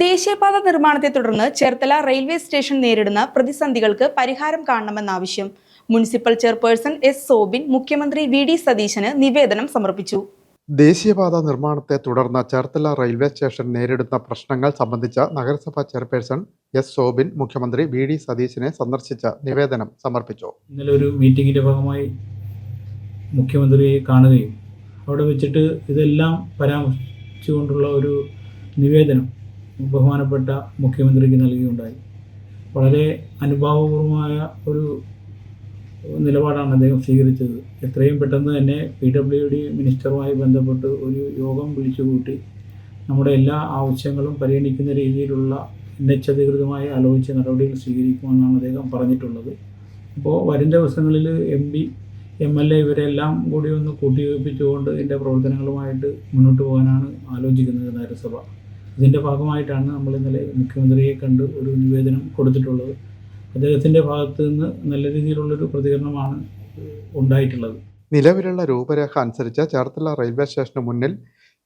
ദേശീയപാത നിർമ്മാണത്തെ തുടർന്ന് Cherthala railway station നേരിടുന്ന പ്രതിസന്ധികൾക്ക് പരിഹാരം കാണണമെന്നാവശ്യം മുനിസിപ്പൽ ചെയർപേഴ്സൺ എസ് സോബിൻ മുഖ്യമന്ത്രി വി.ഡി. സതീശന് നിവേദനം സമർപ്പിച്ചു. ദേശീയപാത നിർമ്മാണത്തെ തുടർന്ന് ചേർത്തല റെയിൽവേ സ്റ്റേഷൻ നേരിടുന്ന പ്രശ്നങ്ങൾ സംബന്ധിച്ച നഗരസഭാ ചെയർപേഴ്സൺ എസ് സോബിൻ മുഖ്യമന്ത്രി വി.ഡി. സതീശനെ സന്ദർശിച്ച നിവേദനം സമർപ്പിച്ചു. ഇന്നലെ ഒരു മീറ്റിംഗിന്റെ ഭാഗമായി മുഖ്യമന്ത്രിയെ കാണുകയും അവിടെ വെച്ചിട്ട് ഇതെല്ലാം പരാമർശിച്ചുകൊണ്ടുള്ള ഒരു നിവേദനം ബഹുമാനപ്പെട്ട മുഖ്യമന്ത്രിക്ക് നൽകുകയുണ്ടായി. വളരെ അനുഭാവപൂർവമായ ഒരു നിലപാടാണ് അദ്ദേഹം സ്വീകരിച്ചത്. എത്രയും പെട്ടെന്ന് തന്നെ PWD മിനിസ്റ്ററുമായി ബന്ധപ്പെട്ട് ഒരു യോഗം വിളിച്ചുകൂട്ടി നമ്മുടെ എല്ലാ ആവശ്യങ്ങളും പരിഗണിക്കുന്ന രീതിയിലുള്ള അധികൃതമായി ആലോചിച്ച നടപടികൾ സ്വീകരിക്കുമെന്നാണ് അദ്ദേഹം പറഞ്ഞിട്ടുള്ളത്. അപ്പോൾ വരും ദിവസങ്ങളിൽ MP, MLA ഇവരെല്ലാം കൂടി ഒന്ന് കൂട്ടിയോജിപ്പിച്ചുകൊണ്ട് ഇതിൻ്റെ പ്രവർത്തനങ്ങളുമായിട്ട് മുന്നോട്ട് പോകാനാണ് ആലോചിക്കുന്നത് നഗരസഭ. ഇതിൻ്റെ ഭാഗമായിട്ടാണ് നമ്മൾ ഇന്നലെ മുഖ്യമന്ത്രിയെ കണ്ട് ഒരു നിവേദനം കൊടുത്തിട്ടുള്ളത്. അദ്ദേഹത്തിൻ്റെ ഭാഗത്ത് നിന്ന് നല്ല രീതിയിലുള്ളൊരു പ്രതികരണമാണ് ഉണ്ടായിട്ടുള്ളത്. നിലവിലുള്ള രൂപരേഖ അനുസരിച്ച് ചേർത്തല റെയിൽവേ സ്റ്റേഷന് മുന്നിൽ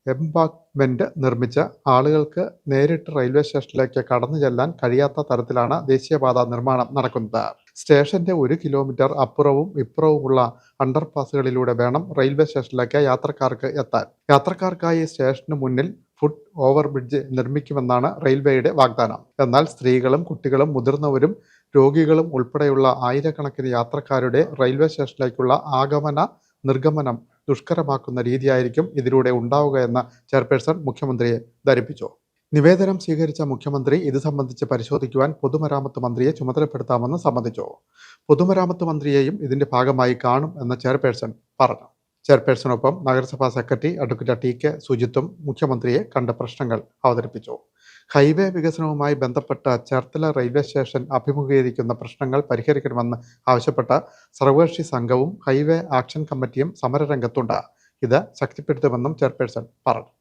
എംബാങ്ക്മെന്റ് നിർമ്മിച്ച ആളുകൾക്ക് നേരിട്ട് റെയിൽവേ സ്റ്റേഷനിലേക്ക് കടന്നു ചെല്ലാൻ കഴിയാത്ത തരത്തിലാണ് ദേശീയപാത നിർമ്മാണം നടക്കുന്നത്. സ്റ്റേഷന്റെ 1 കിലോമീറ്റർ അപ്പുറവും ഇപ്പുറവുമുള്ള അണ്ടർപാസുകളിലൂടെ വേണം റെയിൽവേ സ്റ്റേഷനിലേക്ക് യാത്രക്കാർക്ക് എത്താൻ. യാത്രക്കാർക്കായി സ്റ്റേഷന് മുന്നിൽ ഫുട് ഓവർ ബ്രിഡ്ജ് നിർമ്മിക്കുമെന്നാണ് റെയിൽവേയുടെ വാഗ്ദാനം. എന്നാൽ സ്ത്രീകളും കുട്ടികളും മുതിർന്നവരും രോഗികളും ഉൾപ്പെടെയുള്ള ആയിരക്കണക്കിന് യാത്രക്കാരുടെ റെയിൽവേ സ്റ്റേഷനിലേക്കുള്ള ആഗമന നിർഗമനം ദുഷ്കരമാക്കുന്ന രീതിയായിരിക്കും ഇതിലൂടെ ഉണ്ടാവുക എന്ന് ചെയർപേഴ്സൺ മുഖ്യമന്ത്രിയെ ധരിപ്പിച്ചു. നിവേദനം സ്വീകരിച്ച മുഖ്യമന്ത്രി ഇത് സംബന്ധിച്ച് പരിശോധിക്കുവാൻ പൊതുമരാമത്ത് മന്ത്രിയെ ചുമതലപ്പെടുത്താമെന്ന് സമ്മതിച്ചു. പൊതുമരാമത്ത് മന്ത്രിയെയും ഇതിന്റെ ഭാഗമായി കാണും എന്ന് ചെയർപേഴ്സൺ പറഞ്ഞു. ചെയർപേഴ്സണൊപ്പം നഗരസഭാ സെക്രട്ടറി അഡ്വക്കേറ്റ് ടി കെ സുജിത്തും മുഖ്യമന്ത്രിയെ കണ്ട പ്രശ്നങ്ങൾ അവതരിപ്പിച്ചു. ഹൈവേ വികസനവുമായി ബന്ധപ്പെട്ട് ചേർത്തല റെയിൽവേ സ്റ്റേഷൻ അഭിമുഖീകരിക്കുന്ന പ്രശ്നങ്ങൾ പരിഹരിക്കണമെന്ന് ആവശ്യപ്പെട്ട സർവകക്ഷി സംഘവും ഹൈവേ ആക്ഷൻ കമ്മിറ്റിയും സമരരംഗത്തുണ്ട്. ഇത് ശക്തിപ്പെടുത്തുമെന്നും ചെയർപേഴ്സൺ പറഞ്ഞു.